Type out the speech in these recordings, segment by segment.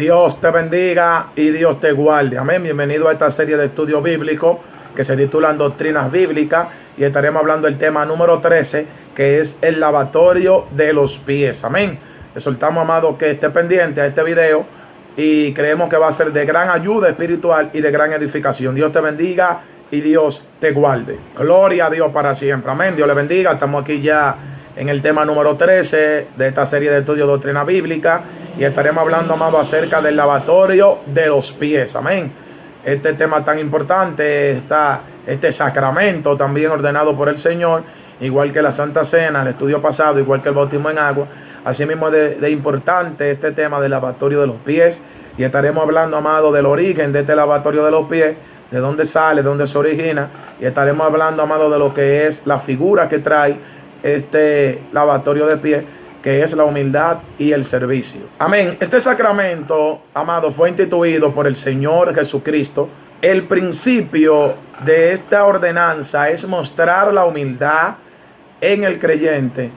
Dios te bendiga y Dios te guarde. Amén. Bienvenido a esta serie de estudio bíblico que se titulan Doctrinas Bíblicas y estaremos hablando del tema número 13, que es el lavatorio de los pies. Amén. Le soltamos, amado, que esté pendiente a este video y creemos que va a ser de gran ayuda espiritual y de gran edificación. Dios te bendiga y Dios te guarde. Gloria a Dios para siempre. Amén. Dios le bendiga. Estamos aquí ya en el tema número 13 de esta serie de estudios de doctrina bíblica y estaremos hablando, amado, acerca del lavatorio de los pies. Amén. Este tema tan importante, este sacramento también ordenado por el Señor, igual que la Santa Cena, el estudio pasado, igual que el bautismo en agua. Asimismo de importante este tema del lavatorio de los pies, y estaremos hablando, amado, del origen de este lavatorio de los pies, de dónde sale, de dónde se origina, y estaremos hablando, amado, de lo que es la figura que trae este lavatorio de pies, que es la humildad y el servicio. Amén. Este sacramento, amado, fue instituido por el Señor Jesucristo. El principio de esta ordenanza es mostrar la humildad en el creyente,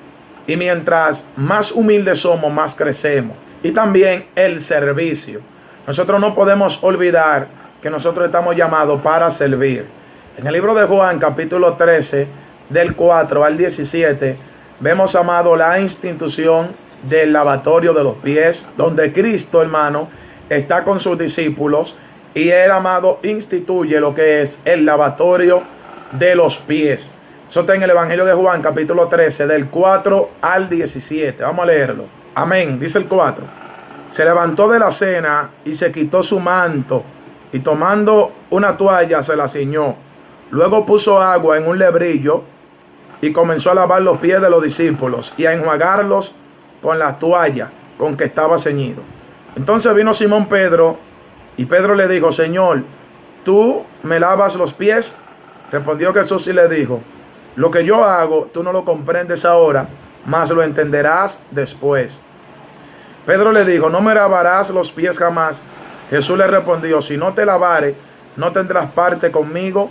y mientras más humildes somos, más crecemos. Y también el servicio. Nosotros no podemos olvidar que nosotros estamos llamados para servir. En el libro de Juan, capítulo 13, del 4 al 17, vemos, amado, la institución del lavatorio de los pies, donde Cristo, hermano, está con sus discípulos y él, amado, instituye lo que es el lavatorio de los pies. Eso está en el Evangelio de Juan, capítulo 13, del 4 al 17. Vamos a leerlo. Amén. Dice el 4. Se levantó de la cena y se quitó su manto, y tomando una toalla se la ciñó. Luego puso agua en un lebrillo y comenzó a lavar los pies de los discípulos y a enjuagarlos con la toalla con que estaba ceñido. Entonces vino Simón Pedro, y Pedro le dijo: Señor, ¿tú me lavas los pies? Respondió Jesús y le dijo: lo que yo hago, tú no lo comprendes ahora, mas lo entenderás después. Pedro le dijo: no me lavarás los pies jamás. Jesús le respondió: si no te lavare, no tendrás parte conmigo.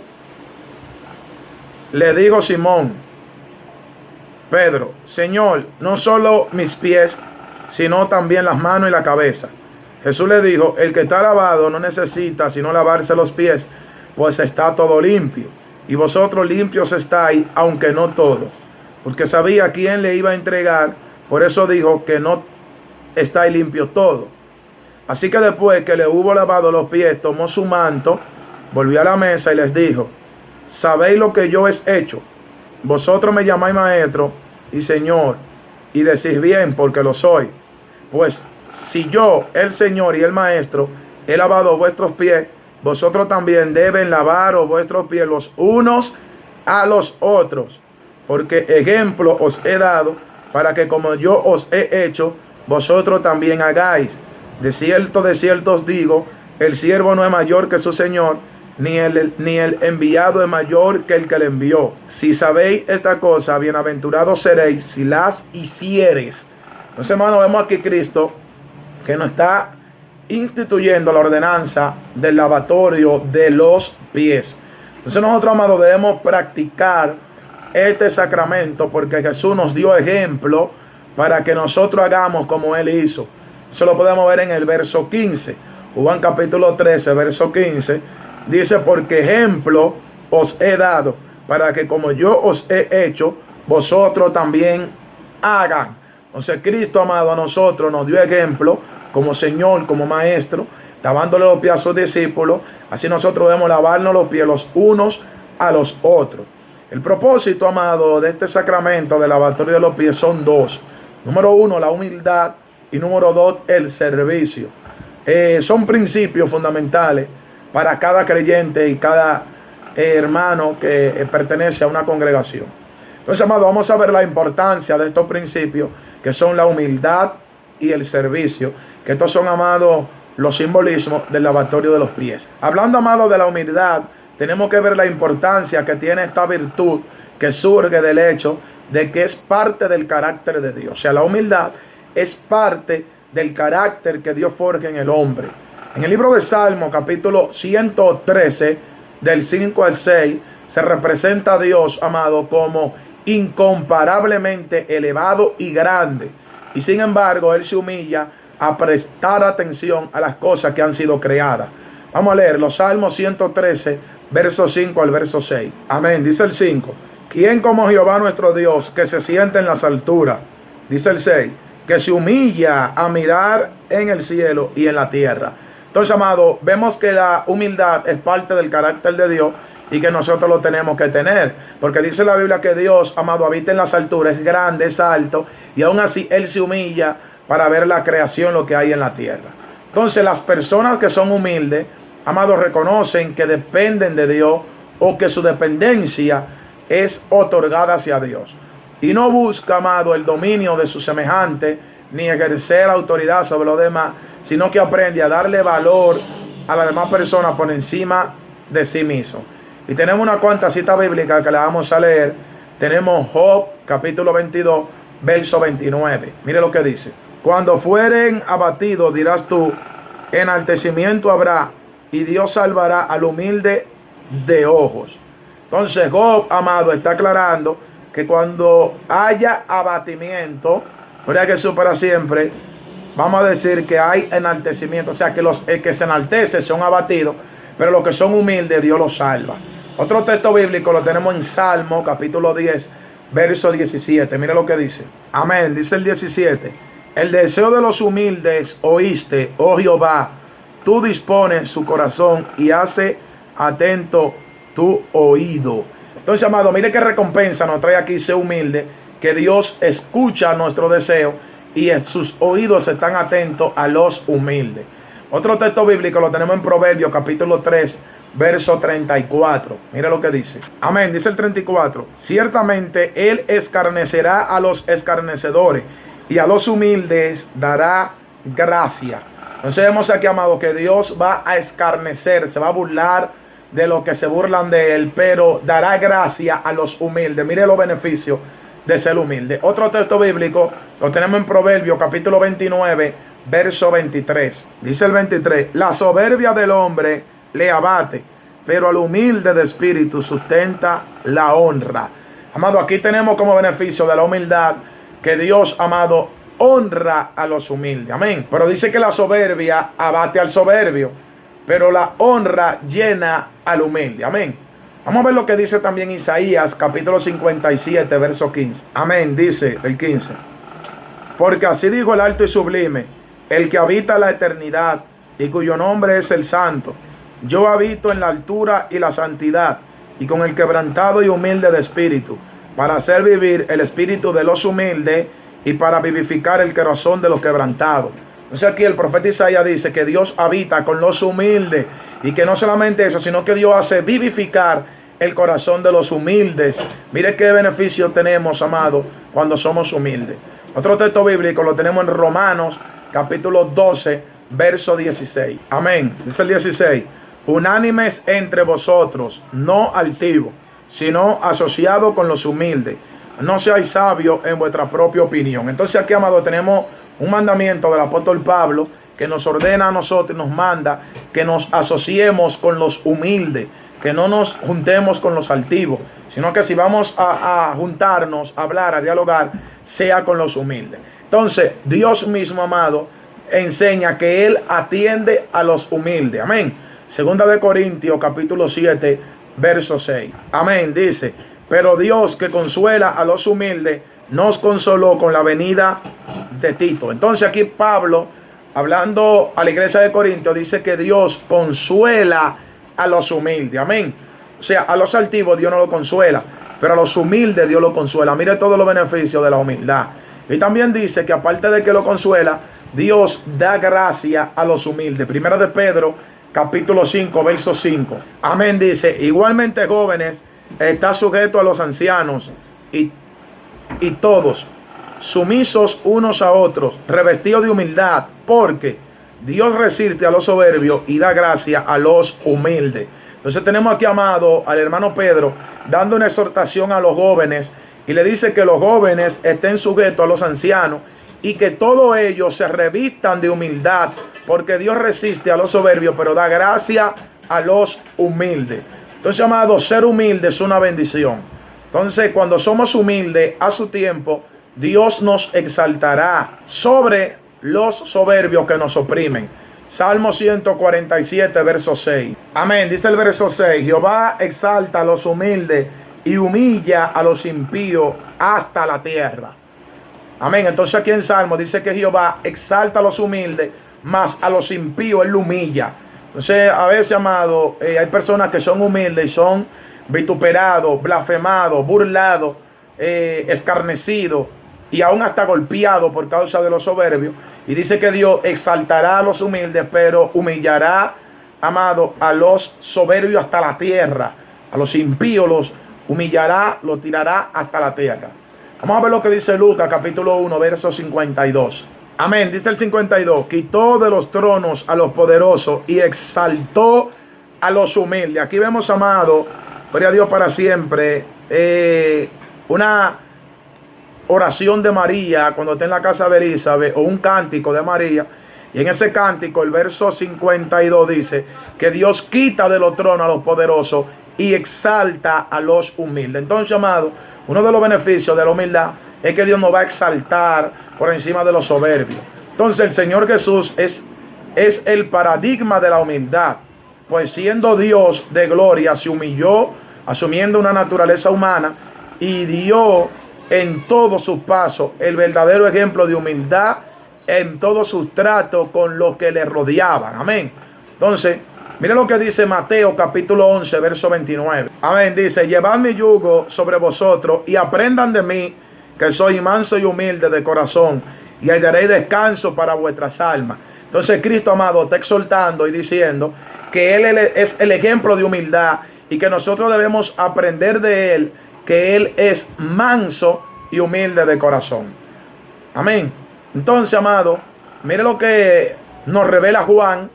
Le dijo Simón Pedro: Señor, no solo mis pies, sino también las manos y la cabeza. Jesús le dijo: el que está lavado no necesita sino lavarse los pies, pues está todo limpio. Y vosotros limpios estáis, aunque no todo. Porque sabía quién le iba a entregar, por eso dijo que no estáis limpios todo. Así que después que le hubo lavado los pies, tomó su manto, volvió a la mesa y les dijo: ¿sabéis lo que yo he hecho? Vosotros me llamáis maestro y señor, y decís bien, porque lo soy. Pues si yo, el Señor y el maestro, he lavado vuestros pies, vosotros también deben lavaros vuestros pies los unos a los otros, porque ejemplo os he dado, para que como yo os he hecho, vosotros también hagáis. De cierto os digo, el siervo no es mayor que su Señor, ni el enviado es mayor que el que le envió. Si sabéis esta cosa, bienaventurados seréis si las hiciereis. Entonces, hermano, vemos aquí Cristo que nos está instituyendo la ordenanza del lavatorio de los pies. Entonces nosotros, amados, debemos practicar este sacramento, porque Jesús nos dio ejemplo para que nosotros hagamos como Él hizo. Eso lo podemos ver en el verso 15. Juan capítulo 13, verso 15. Dice: porque ejemplo os he dado, para que como yo os he hecho, vosotros también hagan. Entonces Cristo, amado, a nosotros nos dio ejemplo como Señor, como Maestro, lavándole los pies a sus discípulos. Así nosotros debemos lavarnos los pies los unos a los otros. El propósito, amado, de este sacramento del lavatorio de los pies son dos. Número uno, la humildad, y número dos, el servicio. Son principios fundamentales para cada creyente y cada hermano que pertenece a una congregación. Entonces, amado, vamos a ver la importancia de estos principios, que son la humildad y el servicio, que estos son, amados, los simbolismos del lavatorio de los pies. Hablando, amado, de la humildad, tenemos que ver la importancia que tiene esta virtud, que surge del hecho de que es parte del carácter de Dios. O sea, la humildad es parte del carácter que Dios forja en el hombre. En el libro de Salmo, capítulo 113, del 5 al 6, se representa a Dios, amado, como incomparablemente elevado y grande. Y sin embargo, Él se humilla a prestar atención a las cosas que han sido creadas. Vamos a leer los Salmos 113, verso 5 al verso 6. Amén. Dice el 5. ¿Quién como Jehová nuestro Dios, que se sienta en las alturas? Dice el 6. Que se humilla a mirar en el cielo y en la tierra. Entonces, amado, vemos que la humildad es parte del carácter de Dios y que nosotros lo tenemos que tener. Porque dice la Biblia que Dios, amado, habita en las alturas, es grande, es alto, y aún así Él se humilla para ver la creación, lo que hay en la tierra. Entonces, las personas que son humildes, amados, reconocen que dependen de Dios o que su dependencia es otorgada hacia Dios. Y no busca, amado, el dominio de su semejante, ni ejercer autoridad sobre los demás, sino que aprende a darle valor a las demás personas por encima de sí mismo. Y tenemos una cuanta cita bíblica que la vamos a leer. Tenemos Job, capítulo 22, verso 29. Mire lo que dice. Cuando fueren abatidos, dirás tú, enaltecimiento habrá, y Dios salvará al humilde de ojos. Entonces Job, amado, está aclarando que cuando haya abatimiento, ¿verdad que eso para siempre? Vamos a decir que hay enaltecimiento, o sea que los que se enaltecen son abatidos, pero los que son humildes Dios los salva. Otro texto bíblico lo tenemos en Salmo, capítulo 10, verso 17. Mira lo que dice. Amén, dice el 17. El deseo de los humildes oíste, oh Jehová, tú dispones su corazón y hace atento tu oído. Entonces, amado, mire qué recompensa nos trae aquí ser humilde, que Dios escucha nuestro deseo y sus oídos están atentos a los humildes. Otro texto bíblico lo tenemos en Proverbios, capítulo 3, verso 34. Mira lo que dice. Amén, dice el 34. Ciertamente Él escarnecerá a los escarnecedores y a los humildes dará gracia. Entonces vemos aquí, amado, que Dios va a escarnecer, se va a burlar de los que se burlan de Él, pero dará gracia a los humildes. Mire los beneficios de ser humilde. Otro texto bíblico lo tenemos en Proverbios, capítulo 29, verso 23. Dice el 23. La soberbia del hombre le abate, pero al humilde de espíritu sustenta la honra. Amado, aquí tenemos como beneficio de la humildad que Dios, amado, honra a los humildes. Amén. Pero dice que la soberbia abate al soberbio, pero la honra llena al humilde. Amén. Vamos a ver lo que dice también Isaías, capítulo 57, verso 15. Amén, dice el 15. Porque así dijo el alto y sublime, el que habita la eternidad y cuyo nombre es el Santo. Yo habito en la altura y la santidad, y con el quebrantado y humilde de espíritu, para hacer vivir el espíritu de los humildes y para vivificar el corazón de los quebrantados. Entonces aquí el profeta Isaías dice que Dios habita con los humildes, y que no solamente eso, sino que Dios hace vivificar el corazón de los humildes. Mire qué beneficio tenemos, amado, cuando somos humildes. Otro texto bíblico lo tenemos en Romanos, capítulo 12, verso 16. Amén. Dice el 16. Unánimes entre vosotros, no altivos, sino asociados con los humildes. No seáis sabios en vuestra propia opinión. Entonces aquí, amado, tenemos un mandamiento del apóstol Pablo que nos ordena a nosotros y nos manda que nos asociemos con los humildes, que no nos juntemos con los altivos, sino que si vamos a juntarnos, a hablar, a dialogar, sea con los humildes. Entonces, Dios mismo, amado, enseña que Él atiende a los humildes. Amén. Segunda de Corintios, capítulo 7, verso 6. Amén. Dice, pero Dios que consuela a los humildes, nos consoló con la venida de Tito. Entonces aquí Pablo, hablando a la iglesia de Corinto, dice que Dios consuela a los humildes. Amén. O sea, a los altivos Dios no lo consuela, pero a los humildes Dios lo consuela. Mire todos los beneficios de la humildad. Y también dice que aparte de que lo consuela, Dios da gracia a los humildes. Primera de Pedro, capítulo 5, verso 5. Amén. Dice, igualmente jóvenes, está sujeto a los ancianos y todos, sumisos unos a otros, revestidos de humildad, porque Dios resiste a los soberbios y da gracia a los humildes. Entonces tenemos aquí, amado, al hermano Pedro dando una exhortación a los jóvenes, y le dice que los jóvenes estén sujetos a los ancianos y que todos ellos se revistan de humildad, porque Dios resiste a los soberbios, pero da gracia a los humildes. Entonces, amado, ser humilde es una bendición. Entonces, cuando somos humildes a su tiempo, Dios nos exaltará sobre los soberbios que nos oprimen. Salmo 147, verso 6. Amén. Dice el verso 6. Jehová exalta a los humildes y humilla a los impíos hasta la tierra. Amén. Entonces aquí en Salmo dice que Jehová exalta a los humildes, mas a los impíos él lo humilla. Entonces a veces, amado, hay personas que son humildes y son vituperados, blasfemados, burlados, escarnecidos y aún hasta golpeados por causa de los soberbios. Y dice que Dios exaltará a los humildes, pero humillará, amado, a los soberbios hasta la tierra. A los impíos los humillará, los tirará hasta la tierra. Vamos a ver lo que dice Lucas capítulo 1, verso 52. Amén. Dice el 52. Quitó de los tronos a los poderosos y exaltó a los humildes. Aquí vemos, amado, gloria a Dios para siempre, una oración de María cuando está en la casa de Elizabeth, o un cántico de María. Y en ese cántico el verso 52 dice que Dios quita de los tronos a los poderosos y exalta a los humildes. Entonces, amado, uno de los beneficios de la humildad es que Dios nos va a exaltar por encima de los soberbios. Entonces el Señor Jesús es el paradigma de la humildad, pues siendo Dios de gloria se humilló asumiendo una naturaleza humana y dio en todos sus pasos el verdadero ejemplo de humildad en todos sus tratos con los que le rodeaban. Amén. Entonces, mire lo que dice Mateo capítulo 11, verso 29. Amén. Dice: llevad mi yugo sobre vosotros y aprendan de mí, que soy manso y humilde de corazón, y hallaréis descanso para vuestras almas. Entonces Cristo, amado, está exhortando y diciendo que Él es el ejemplo de humildad y que nosotros debemos aprender de Él, que Él es manso y humilde de corazón. Amén. Entonces, amado, mire lo que nos revela Juan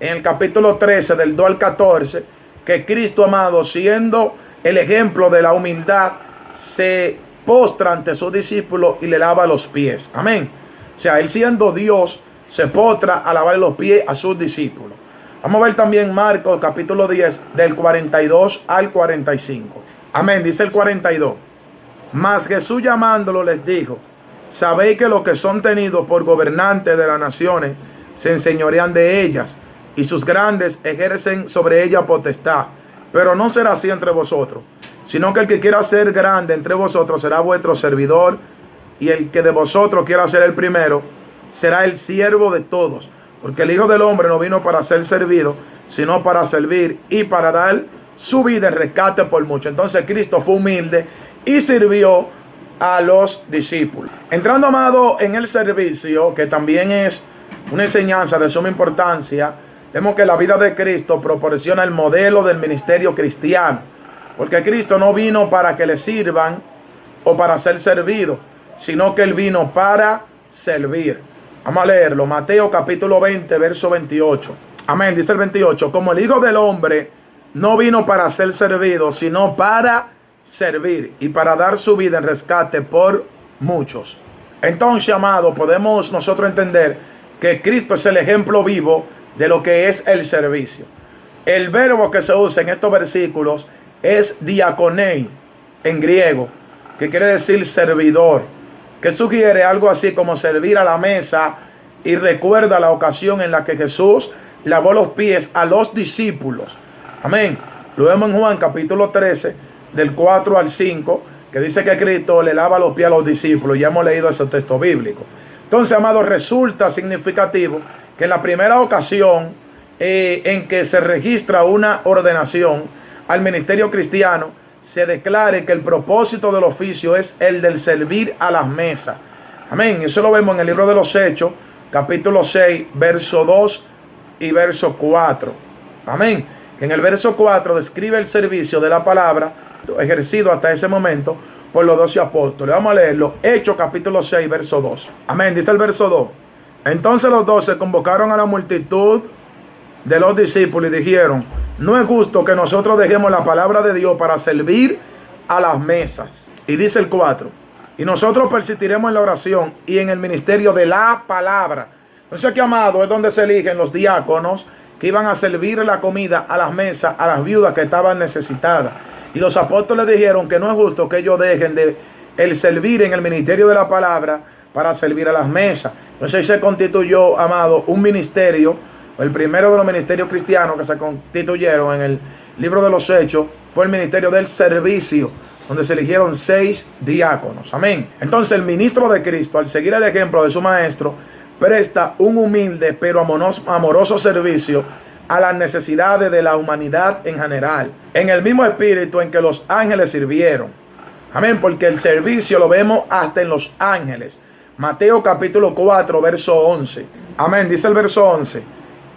en el capítulo 13, del 2 al 14, que Cristo, amado, siendo el ejemplo de la humildad, se postra ante sus discípulos y le lava los pies. Amén. O sea, Él siendo Dios, se postra a lavar los pies a sus discípulos. Vamos a ver también Marcos capítulo 10, del 42 al 45. Amén. Dice el 42. Mas Jesús llamándolo les dijo: sabéis que los que son tenidos por gobernantes de las naciones se enseñorean de ellas, y sus grandes ejercen sobre ellas potestad. Pero no será así entre vosotros, sino que el que quiera ser grande entre vosotros será vuestro servidor, y el que de vosotros quiera ser el primero será el siervo de todos. Porque el Hijo del Hombre no vino para ser servido, sino para servir y para dar su vida en rescate por mucho. Entonces Cristo fue humilde y sirvió a los discípulos. Entrando, amado, en el servicio, que también es una enseñanza de suma importancia, vemos que la vida de Cristo proporciona el modelo del ministerio cristiano, porque Cristo no vino para que le sirvan o para ser servido, sino que Él vino para servir. Vamos a leerlo. Mateo capítulo 20, verso 28. Amén. Dice el 28. Como el Hijo del Hombre no vino para ser servido, sino para servir y para dar su vida en rescate por muchos. Entonces, amado, podemos nosotros entender que Cristo es el ejemplo vivo de lo que es el servicio. El verbo que se usa en estos versículos es diakonei en griego, que quiere decir servidor, que sugiere algo así como servir a la mesa, y recuerda la ocasión en la que Jesús lavó los pies a los discípulos. Amén. Lo vemos en Juan capítulo 13, del 4 al 5, que dice que Cristo le lava los pies a los discípulos. Ya hemos leído ese texto bíblico. Entonces, amado, resulta significativo que en la primera ocasión en que se registra una ordenación al ministerio cristiano, se declare que el propósito del oficio es el del servir a las mesas. Amén. Eso lo vemos en el libro de los Hechos, capítulo 6, verso 2 y verso 4. Amén. En el verso 4 describe el servicio de la palabra ejercido hasta ese momento por los 12 apóstoles. Vamos a leerlo. Hechos capítulo 6, verso 2. Amén. Dice el verso 2. Entonces los 12 convocaron a la multitud de los discípulos y dijeron: no es justo que nosotros dejemos la palabra de Dios para servir a las mesas. Y dice el 4. Y nosotros persistiremos en la oración y en el ministerio de la palabra. Entonces aquí, amado, es donde se eligen los diáconos que iban a servir la comida a las mesas a las viudas que estaban necesitadas. Y los apóstoles dijeron que no es justo que ellos dejen de el servir en el ministerio de la palabra para servir a las mesas. Entonces se constituyó, amado, un ministerio. El primero de los ministerios cristianos que se constituyeron en el libro de los Hechos fue el ministerio del servicio, donde se eligieron 6 diáconos. Amén. Entonces el ministro de Cristo, al seguir el ejemplo de su maestro, presta un humilde pero amoroso servicio a las necesidades de la humanidad en general, en el mismo espíritu en que los ángeles sirvieron. Amén, porque el servicio lo vemos hasta en los ángeles. Mateo capítulo 4, verso 11. Amén, dice el verso 11.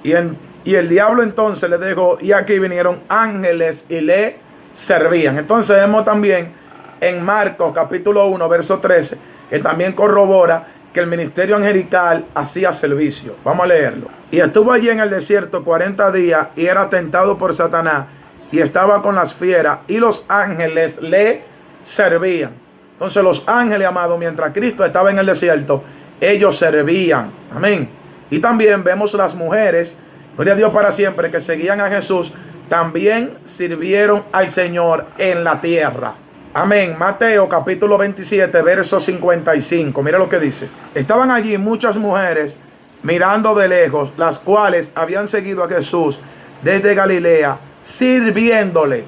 Y el diablo entonces le dijo, y aquí vinieron ángeles y le servían. Entonces vemos también en Marcos capítulo 1, verso 13, que también corrobora que el ministerio angelical hacía servicio. Vamos a leerlo. Y estuvo allí en el desierto 40 días y era tentado por Satanás y estaba con las fieras y los ángeles le servían. Entonces los ángeles, amados, mientras Cristo estaba en el desierto, ellos servían. Amén. Y también vemos las mujeres, gloria a Dios para siempre, que seguían a Jesús, también sirvieron al Señor en la tierra. Amén. Mateo capítulo 27, verso 55. Mira lo que dice. Estaban allí muchas mujeres mirando de lejos, las cuales habían seguido a Jesús desde Galilea, sirviéndole.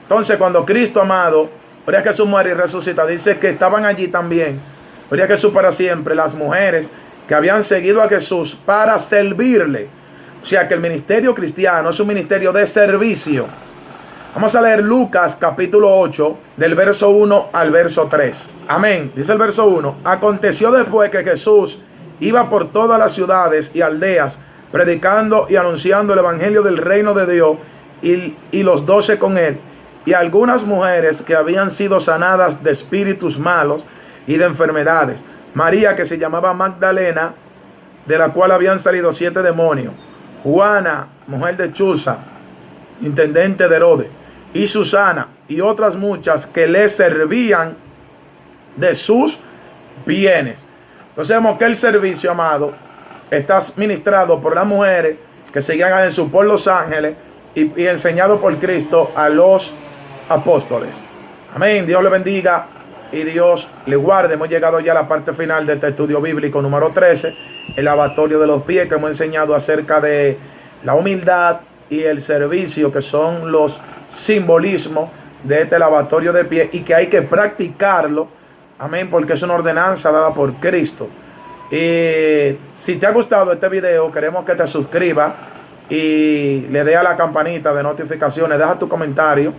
Entonces cuando Cristo, amado, gloria a Jesús, muere y resucita, dice que estaban allí también, gloria a Jesús para siempre, las mujeres que habían seguido a Jesús para servirle. O sea que el ministerio cristiano es un ministerio de servicio. Vamos a leer Lucas capítulo 8 del verso 1 al verso 3. Amén. Dice el verso 1. Aconteció después que Jesús iba por todas las ciudades y aldeas predicando y anunciando el evangelio del reino de Dios y los 12 con él. Y algunas mujeres que habían sido sanadas de espíritus malos y de enfermedades. María, que se llamaba Magdalena, de la cual habían salido 7 demonios. Juana, mujer de Chuza, intendente de Herodes, y Susana, y otras muchas que le servían de sus bienes. Entonces vemos que el servicio, amado, está ministrado por las mujeres que seguían a Jesús, por los ángeles y enseñado por Cristo a los apóstoles. Amén. Dios le bendiga y Dios le guarde. Hemos llegado ya a la parte final de este estudio bíblico número 13, el lavatorio de los pies, que hemos enseñado acerca de la humildad y el servicio, que son los simbolismos de este lavatorio de pies y que hay que practicarlo. Amén, porque es una ordenanza dada por Cristo. Y si te ha gustado este video, queremos que te suscribas y le dé a la campanita de notificaciones. Deja tu comentario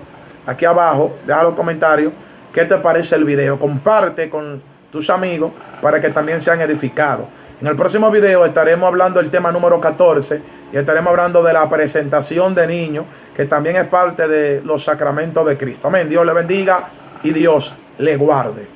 aquí abajo, deja los comentarios. ¿Qué te parece el video? Comparte con tus amigos para que también sean edificados. En el próximo video estaremos hablando del tema número 14 y estaremos hablando de la presentación de niños, que también es parte de los sacramentos de Cristo. Amén. Dios le bendiga y Dios le guarde.